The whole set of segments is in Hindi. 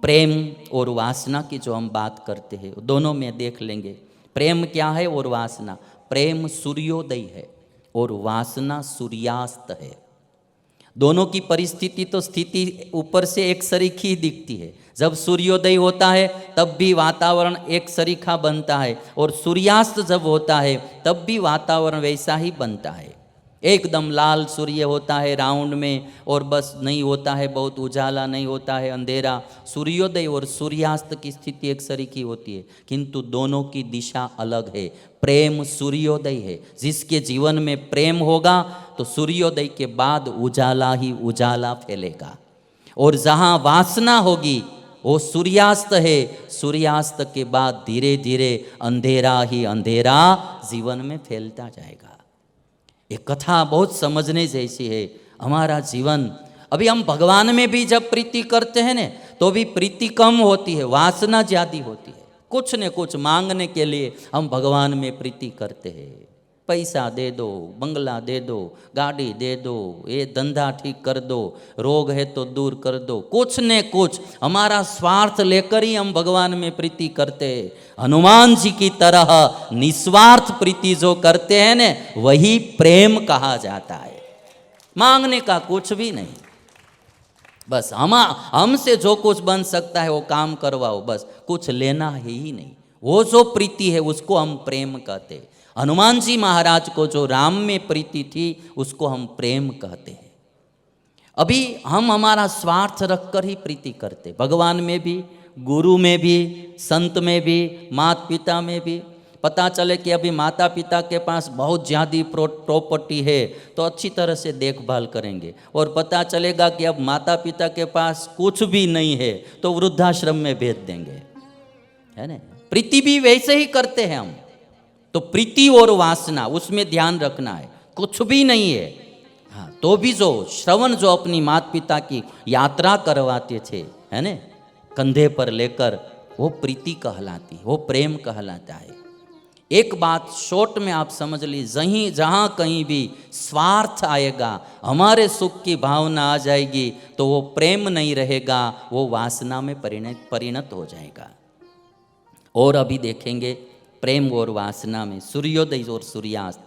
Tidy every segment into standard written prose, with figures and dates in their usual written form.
प्रेम और वासना की जो हम बात करते हैं दोनों में देख लेंगे। प्रेम क्या है और वासना। प्रेम सूर्योदय है और वासना सूर्यास्त है। दोनों की परिस्थिति तो स्थिति ऊपर से एक सरीखी दिखती है। जब सूर्योदय होता है तब भी वातावरण एक सरीखा बनता है, और सूर्यास्त जब होता है तब भी वातावरण वैसा ही बनता है। एकदम लाल सूर्य होता है राउंड में, और बस नहीं होता है बहुत उजाला, नहीं होता है अंधेरा। सूर्योदय और सूर्यास्त की स्थिति एक सरीखी होती है, किंतु दोनों की दिशा अलग है। प्रेम सूर्योदय है। जिसके जीवन में प्रेम होगा तो सूर्योदय के बाद उजाला ही उजाला फैलेगा, और जहाँ वासना होगी वो सूर्यास्त है। सूर्यास्त के बाद धीरे धीरे अंधेरा ही अंधेरा जीवन में फैलता जाएगा। ये कथा बहुत समझने जैसी है। हमारा जीवन, अभी हम भगवान में भी जब प्रीति करते हैं न, तो भी प्रीति कम होती है, वासना ज़्यादा होती है। कुछ न कुछ मांगने के लिए हम भगवान में प्रीति करते हैं। पैसा दे दो, बंगला दे दो, गाड़ी दे दो, ये धंधा ठीक कर दो, रोग है तो दूर कर दो। कुछ न कुछ हमारा स्वार्थ लेकर ही हम भगवान में प्रीति करते हैं। हनुमान जी की तरह निस्वार्थ प्रीति जो करते हैं न, वही प्रेम कहा जाता है। मांगने का कुछ भी नहीं, बस हमसे जो कुछ बन सकता है वो काम करवाओ, बस कुछ लेना है ही नहीं। वो जो प्रीति है उसको हम प्रेम कहते हैं। हनुमान जी महाराज को जो राम में प्रीति थी उसको हम प्रेम कहते हैं। अभी हम हमारा स्वार्थ रखकर ही प्रीति करते, भगवान में भी, गुरु में भी, संत में भी, माता पिता में भी। पता चले कि अभी माता पिता के पास बहुत ज़्यादा प्रॉपर्टी है तो अच्छी तरह से देखभाल करेंगे, और पता चलेगा कि अब माता पिता के पास कुछ भी नहीं है तो वृद्धाश्रम में भेज देंगे, है ना। प्रीति भी वैसे ही करते हैं हम। तो प्रीति और वासना, उसमें ध्यान रखना है। कुछ भी नहीं है, हाँ, तो भी जो श्रवण जो अपनी माता पिता की यात्रा करवाते थे, है ना, कंधे पर लेकर, वो प्रीति कहलाती, वो प्रेम कहलाता है। एक बात शॉर्ट में आप समझ लीजिए, जहाँ कहीं भी स्वार्थ आएगा, हमारे सुख की भावना आ जाएगी, तो वो प्रेम नहीं रहेगा, वो वासना में परिणत हो जाएगा। और अभी देखेंगे प्रेम और वासना में, सूर्योदय और सूर्यास्त।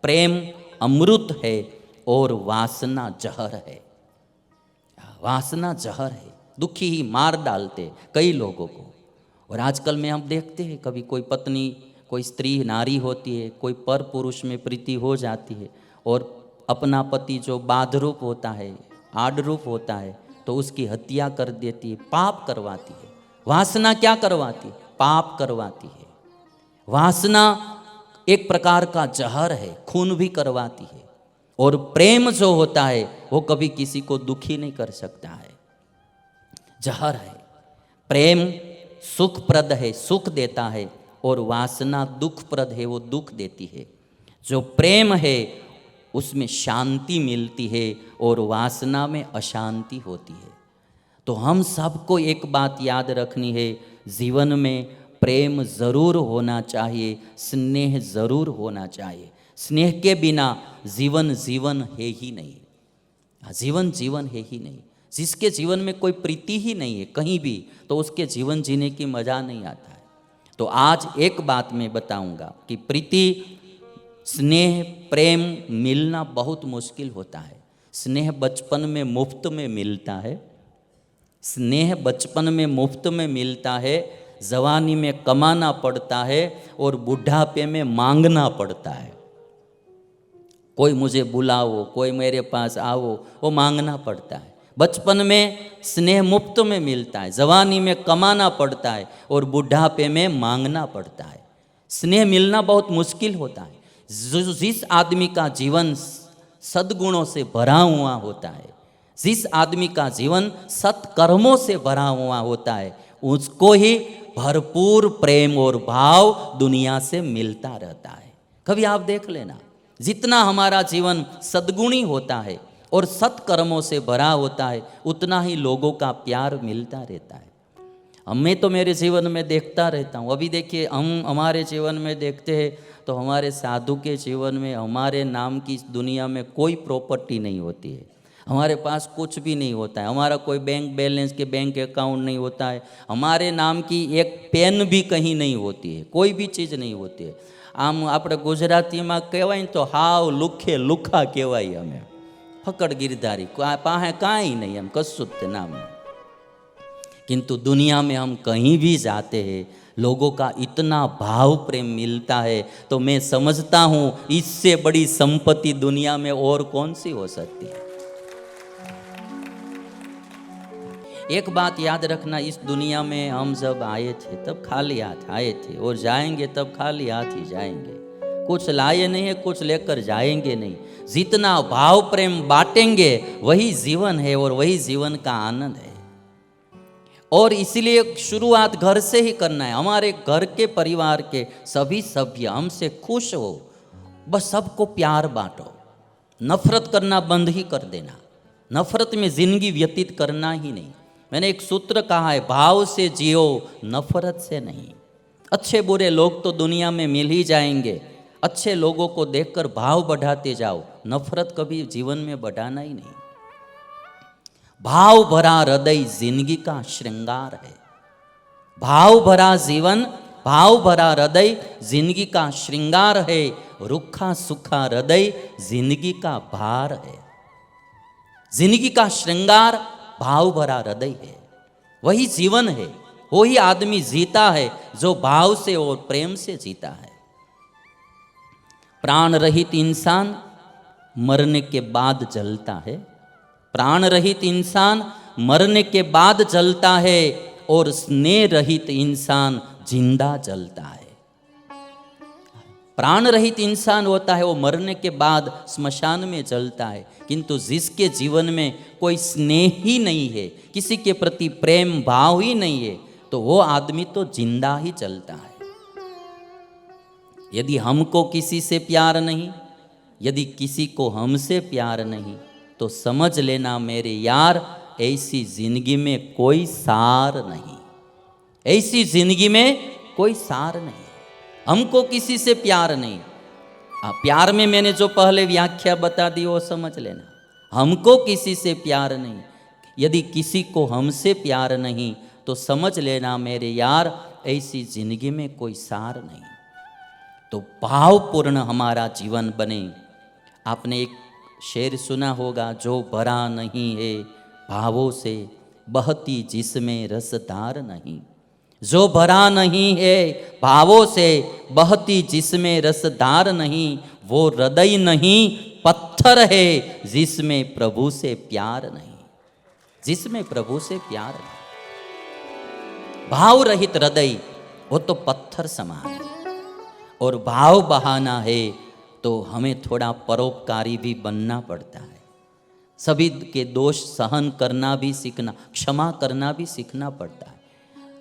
प्रेम अमृत है और वासना जहर है। वासना जहर है, दुखी ही मार डालते कई लोगों को। और आजकल में हम देखते हैं, कभी कोई पत्नी, कोई स्त्री नारी होती है, कोई पर पुरुष में प्रीति हो जाती है, और अपना पति जो बाध रूप होता है, आड़ रूप होता है, तो उसकी हत्या कर देती है, पाप करवाती है। वासना क्या करवाती है? पाप करवाती है। वासना एक प्रकार का जहर है, खून भी करवाती है। और प्रेम जो होता है वो कभी किसी को दुखी नहीं कर सकता है, जहर है। प्रेम सुखप्रद है, सुख देता है, और वासना दुखप्रद है, वो दुख देती है। जो प्रेम है उसमें शांति मिलती है और वासना में अशांति होती है। तो हम सबको एक बात याद रखनी है, जीवन में प्रेम ज़रूर होना चाहिए, स्नेह ज़रूर होना चाहिए। स्नेह के बिना जीवन जीवन है ही नहीं, जीवन जीवन है ही नहीं। जिसके जीवन में कोई प्रीति ही नहीं है कहीं भी, तो उसके जीवन जीने की मज़ा नहीं आता है। तो आज एक बात मैं बताऊंगा कि प्रीति, स्नेह, प्रेम मिलना बहुत मुश्किल होता है। स्नेह बचपन में मुफ्त में मिलता है, स्नेह बचपन में मुफ्त में मिलता है, जवानी में कमाना पड़ता है, और बुढ़ापे में मांगना पड़ता है। कोई मुझे बुलाओ, कोई मेरे पास आओ, वो मांगना पड़ता है। बचपन में स्नेह मुफ्त में मिलता है, जवानी में कमाना पड़ता है, और बुढ़ापे में मांगना पड़ता है। स्नेह मिलना बहुत मुश्किल होता है। जिस आदमी का जीवन सद्गुणों से भरा हुआ होता है, जिस आदमी का जीवन सत्कर्मों से भरा हुआ होता है, उसको ही भरपूर प्रेम और भाव दुनिया से मिलता रहता है। कभी आप देख लेना, जितना हमारा जीवन सद्गुणी होता है और सत्कर्मों से भरा होता है, उतना ही लोगों का प्यार मिलता रहता है। मैं तो मेरे जीवन में देखता रहता हूँ। अभी देखिए, हम हमारे जीवन में देखते हैं तो हमारे साधु के जीवन में हमारे नाम की इस दुनिया में कोई प्रॉपर्टी नहीं होती है। हमारे पास कुछ भी नहीं होता है, हमारा कोई बैंक बैलेंस के बैंक अकाउंट नहीं होता है, हमारे नाम की एक पेन भी कहीं नहीं होती है, कोई भी चीज़ नहीं होती है। आम આપણે ગુજરાતીમાં કહેવાય ને તો હાવ લુખે લુખા કહેવાય અમે, ફકડ गिरधारी पाहे काई नहीं, हम कशुद्ध नाम। किंतु दुनिया में हम कहीं भी जाते हैं, लोगों का इतना भाव प्रेम मिलता है, तो मैं समझता हूँ इससे बड़ी संपत्ति दुनिया में और कौन सी हो सकती है। एक बात याद रखना, इस दुनिया में हम जब आए थे तब खाली हाथ आए थे, और जाएंगे तब खाली हाथ ही जाएंगे। कुछ लाए नहीं है, कुछ लेकर जाएंगे नहीं। जितना भाव प्रेम बांटेंगे वही जीवन है, और वही जीवन का आनंद है। और इसलिए शुरुआत घर से ही करना है। हमारे घर के परिवार के सभी सभ्य हमसे खुश हो, बस सबको प्यार बांटो, नफरत करना बंद ही कर देना, नफरत में जिंदगी व्यतीत करना ही नहीं। मैंने एक सूत्र कहा है, भाव से जियो, नफरत से नहीं। अच्छे बुरे लोग तो दुनिया में मिल ही जाएंगे, अच्छे लोगों को देखकर भाव बढ़ाते जाओ, नफरत कभी जीवन में बढ़ाना ही नहीं। भाव भरा हृदय जिंदगी का श्रृंगार है। भाव भरा जीवन, भाव भरा हृदय जिंदगी का श्रृंगार है। रुखा सुखा हृदय जिंदगी का भार है। जिंदगी का श्रृंगार भाव भरा हृदय है, वही जीवन है। वही आदमी जीता है जो भाव से और प्रेम से जीता है। प्राण रहित इंसान मरने के बाद जलता है, प्राण रहित इंसान मरने के बाद जलता है, और स्नेह रहित इंसान जिंदा जलता है। प्राण रहित इंसान होता है वो मरने के बाद स्मशान में जलता है, किंतु जिसके जीवन में कोई स्नेह ही नहीं है, किसी के प्रति प्रेम भाव ही नहीं है, तो वो आदमी तो जिंदा ही जलता है। यदि हमको किसी से प्यार नहीं, यदि किसी को हमसे प्यार नहीं, तो समझ लेना मेरे यार, ऐसी जिंदगी में कोई सार नहीं, ऐसी जिंदगी में कोई सार नहीं। हमको किसी से प्यार नहीं। प्यार में मैंने जो पहले व्याख्या बता दी वो समझ लेना, हमको किसी से प्यार नहीं। यदि किसी को हमसे प्यार नहीं, तो समझ लेना मेरे यार, ऐसी जिंदगी में कोई सार नहीं। तो भावपूर्ण हमारा जीवन बने। आपने एक शेर सुना होगा, जो भरा नहीं है भावों से, बहती जिसमें रसधार नहीं। जो भरा नहीं है भावों से, बहती जिसमें रसधार नहीं, वो हृदय नहीं पत्थर है जिसमें प्रभु से प्यार नहीं, जिसमें प्रभु से प्यार नहीं। भाव रहित हृदय वो तो पत्थर समान है। और भाव बहाना है तो हमें थोड़ा परोपकारी भी बनना पड़ता है। सभी के दोष सहन करना भी सीखना, क्षमा करना भी सीखना पड़ता है।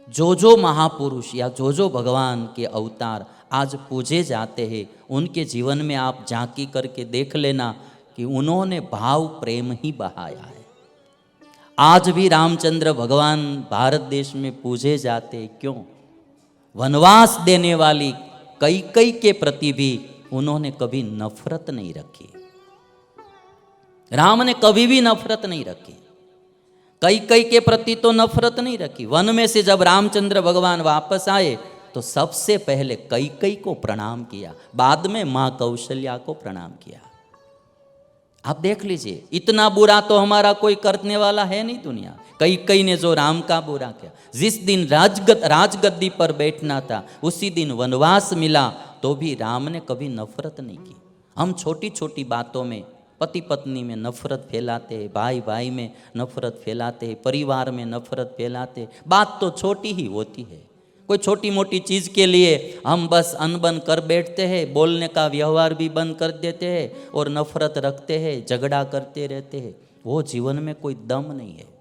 जो महापुरुष या जो भगवान के अवतार आज पूजे जाते हैं, उनके जीवन में आप झांकी करके देख लेना कि उन्होंने भाव प्रेम ही बहाया है। आज भी रामचंद्र भगवान भारत देश में पूजे जाते हैं, क्यों? वनवास देने वाली कैकेयी के प्रति भी उन्होंने कभी नफरत नहीं रखी। राम ने कभी भी नफरत नहीं रखी। कैकेयी के प्रति तो नफरत नहीं रखी। वन में से जब रामचंद्र भगवान वापस आए तो सबसे पहले कैकेयी को प्रणाम किया, बाद में मां कौशल्या को प्रणाम किया। आप देख लीजिए, इतना बुरा तो हमारा कोई करने वाला है नहीं दुनिया। कैकेयी ने जो राम का बुरा किया, जिस दिन राजगद्दी पर बैठना था उसी दिन वनवास मिला, तो भी राम ने कभी नफरत नहीं की। हम छोटी छोटी बातों में, पति पत्नी में नफरत फैलाते हैं, भाई भाई में नफरत फैलाते हैं, परिवार में नफरत फैलाते हैं। बात तो छोटी ही होती है। कोई छोटी मोटी चीज़ के लिए हम बस अनबन कर बैठते हैं, बोलने का व्यवहार भी बंद कर देते हैं और नफरत रखते हैं, झगड़ा करते रहते हैं। वो जीवन में कोई दम नहीं है।